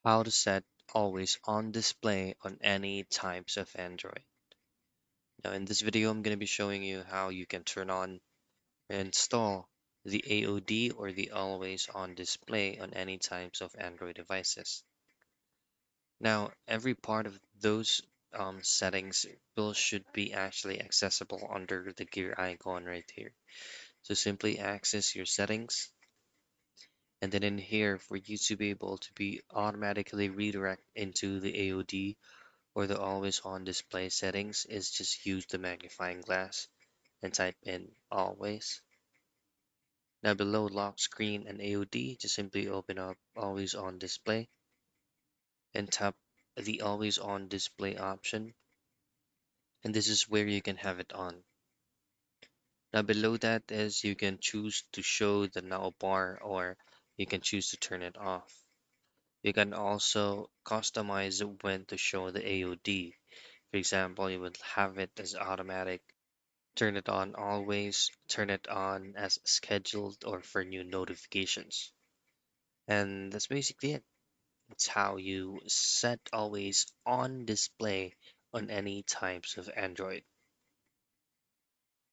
How to set always on display on any types of Android. Now in this video, I'm going to be showing you how you can turn on and install the AOD or the always on display on any types of Android devices. Now, every part of those settings should be actually accessible under the gear icon right here. So simply access your settings, and then in here for you to be able to be automatically redirect into the AOD or the always on display settings is just use the magnifying glass and type in always. Now below lock screen and AOD, just simply open up always on display and tap the always on display option, and this is where you can have it on. Now below that is you can choose to show the now bar or you can choose to turn it off. You can also customize when to show the AOD. For example, you would have it as automatic, turn it on always, turn it on as scheduled or for new notifications. And that's basically it. It's how you set always on display on any types of Android.